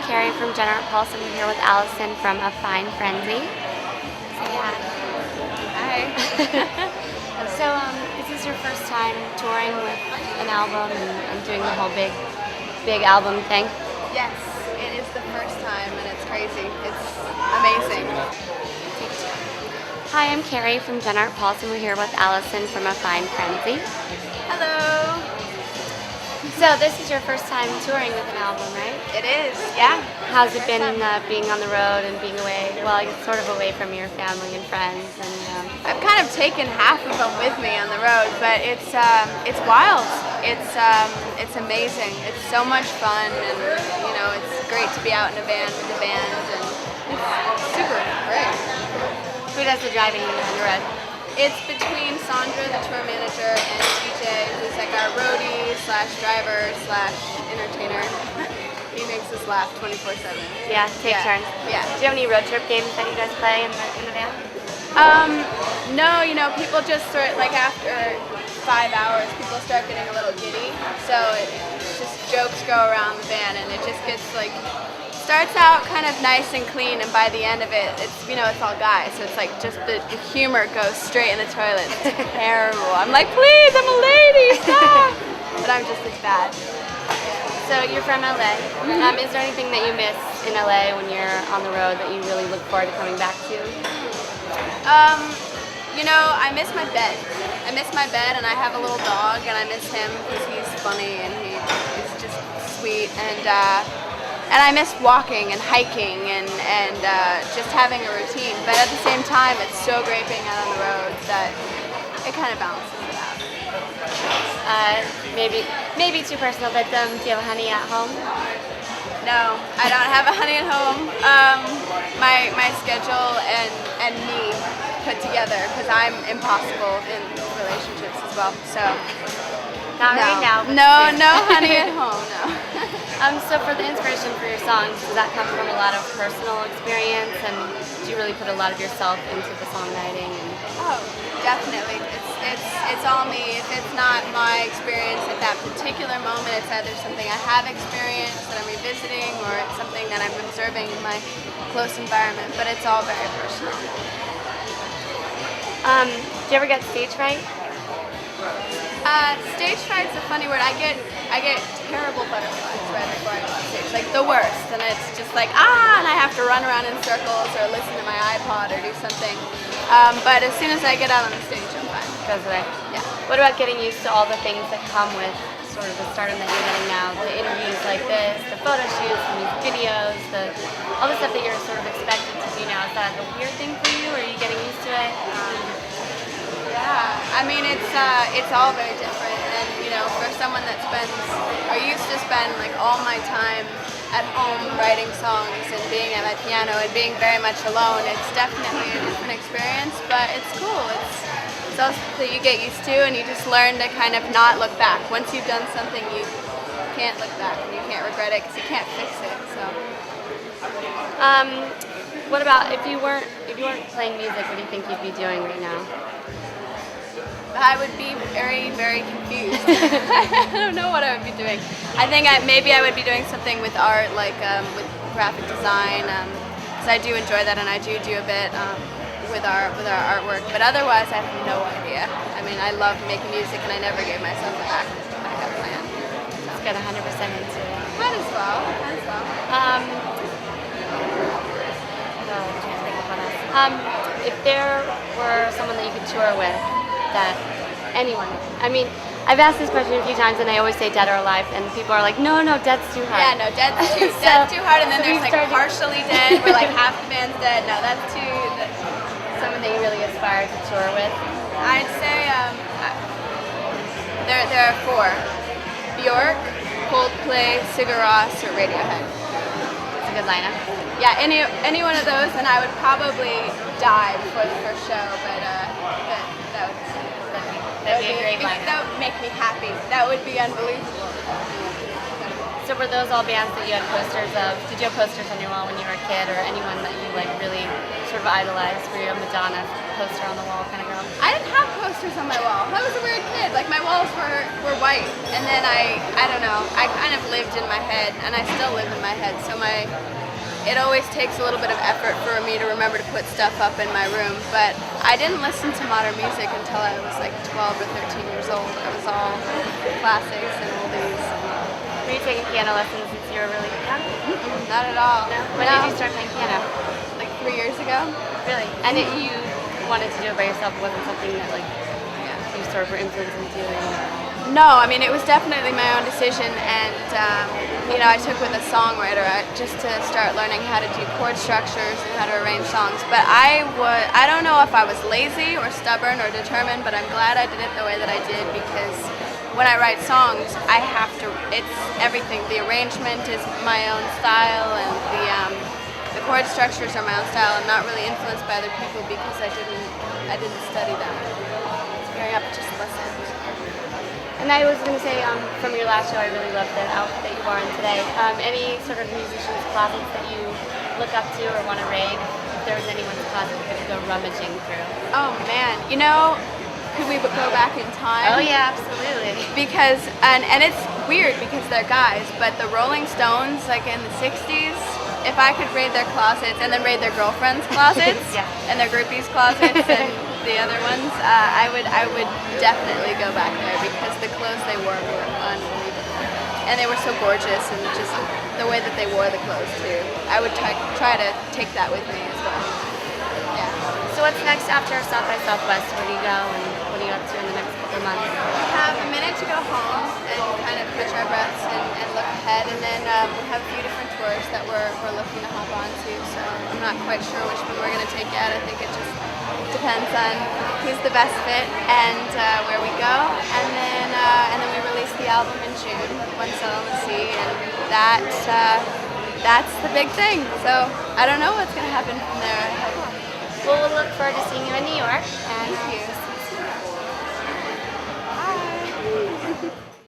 Carrie from General Pulse, and we're here with Alison from A Fine Frenzy. Say hi. Hi. So, this is your first time touring with an album and doing the whole big album thing? Yes, it is the first time, and it's crazy. It's amazing. Hi, I'm Carrie from General Pulse, and we're here with Alison from A Fine Frenzy. Hello. So, this is your first time touring with an album, right? It is, yeah. How's it been being on the road and being away? Well, I guess sort of away from your family and friends. And I've kind of taken half of them with me on the road, but it's wild. It's amazing. It's so much fun, and it's great to be out in a van with the band, and it's super great. Who does the driving on the road? It's between Sandra, the tour manager, and TJ, who's like our roadie / driver / entertainer. He makes us laugh 24/7. Yeah, take turns. Yeah. Do you have any road trip games that you guys play in the van? No, people just sort of, like after 5 hours, people start getting a little giddy. So it's just jokes go around the van, and it just gets starts out kind of nice and clean, and by the end of it, it's all guys, so it's like just the humor goes straight in the toilet. It's terrible. I'm like, please, I'm a lady, stop! But I'm just as bad. So you're from LA. Is there anything that you miss in LA when you're on the road that you really look forward to coming back to? I miss my bed. I miss my bed, and I have a little dog, and I miss him because he's funny and he's just sweet, and I miss walking and hiking and just having a routine. But at the same time, it's so great being out on the road that it kind of balances it out. Maybe too personal, but do you have a honey at home? No, I don't have a honey at home. My schedule and me put together, because I'm impossible in relationships as well. So Not right now. No honey at home. No. So for the inspiration for your songs, does that come from a lot of personal experience, and do you really put a lot of yourself into the songwriting? Oh, definitely. It's all me. If it's not my experience at that particular moment, it's either something I have experienced that I'm revisiting, or it's something that I'm observing in my close environment. But it's all very personal. Do you ever get stage fright? Stage fright's a funny word. I get terrible butterflies right before I go on stage, like the worst, and it's just like and I have to run around in circles or listen to my iPod or do something. But as soon as I get out on the stage, I'm fine. Goes away. Yeah. What about getting used to all the things that come with sort of the stardom that you're getting now? The interviews like this, the photo shoots, the music videos, all the stuff that you're sort of expected to do now. Is that a weird thing for you, or are you getting used to it? Yeah, I mean it's all very different, and for someone that used to spend like all my time at home writing songs and being at my piano and being very much alone, it's definitely a different experience, but it's cool. It's something that you get used to, and you just learn to kind of not look back. Once you've done something, you can't look back, and you can't regret it because you can't fix it. So. What about if you weren't playing music? What do you think you'd be doing right now? I would be very, very confused. I don't know what I would be doing. I think maybe I would be doing something with art, like with graphic design, because I do enjoy that, and I do a bit with our artwork. But otherwise, I have no idea. I mean, I love making music, and I never gave myself a backup plan. Let's get 100% into it. Might as well. If there were someone that you could tour with, anyone. I mean, I've asked this question a few times, and I always say dead or alive, and people are like, no, dead's too hard. Yeah, no, dead's too hard, and then there's like partially dead, where like half the band's dead. No, that's too. Someone that you really aspire to tour with? I'd say there are 4: Bjork, Coldplay, Sigur Rós, or Radiohead. That's a good lineup. Yeah, any one of those, and I would probably die before the first show, but that'd be a great lineup. That would make me happy. That would be unbelievable. So were those all bands that you had posters of? Did you have posters on your wall when you were a kid, or anyone that you like really sort of idolized? Were you a Madonna poster on the wall kind of girl? I didn't have posters posters on my wall. I was a weird kid. Like my walls were white, and then I don't know. I kind of lived in my head, and I still live in my head. So it always takes a little bit of effort for me to remember to put stuff up in my room. But I didn't listen to modern music until I was like 12 or 13 years old. It was all classics and oldies. Were you taking piano lessons since you were really young? Not at all. No? When did you start playing piano? Like 3 years ago. Really? And you wanted to do it by yourself? It wasn't something that like you sort of were influenced into doing? No, I mean it was definitely my own decision, and I took with a songwriter just to start learning how to do chord structures and how to arrange songs. But I don't know if I was lazy or stubborn or determined, but I'm glad I did it the way that I did, because when I write songs, I have to. It's everything. The arrangement is my own style, and the chord structures are my own style. I'm not really influenced by other people because I didn't study them. It's very up to just listen. And I was going to say, from your last show, I really loved the outfit that you wore on today. Any sort of musician's closets that you look up to or want to raid? If there was anyone's closet that could go rummaging through? Oh man, could we go back in time? Oh yeah, absolutely. Because, and it's weird because they're guys, but the Rolling Stones, like in the 60s, if I could raid their closets and then raid their girlfriends' closets and their groupies' closets and the other ones, I would definitely go back there because the clothes they wore were unbelievable. And they were so gorgeous, and just the way that they wore the clothes too. I would try to take that with me as well. Yeah. So what's next after South by Southwest? Where do you go, and what are you up to in the next couple of months? We have a minute to go home and kind of catch our breaths and look ahead, and then we have a few different tours that we're looking to hop onto. So I'm not quite sure which one we're going to take yet. I think it just depends on who's the best fit and where we go, and then we release the album in June, One Sun on the Sea, and that's the big thing. So I don't know what's going to happen from there. Well, we'll look forward to seeing you in New York, and Thank you.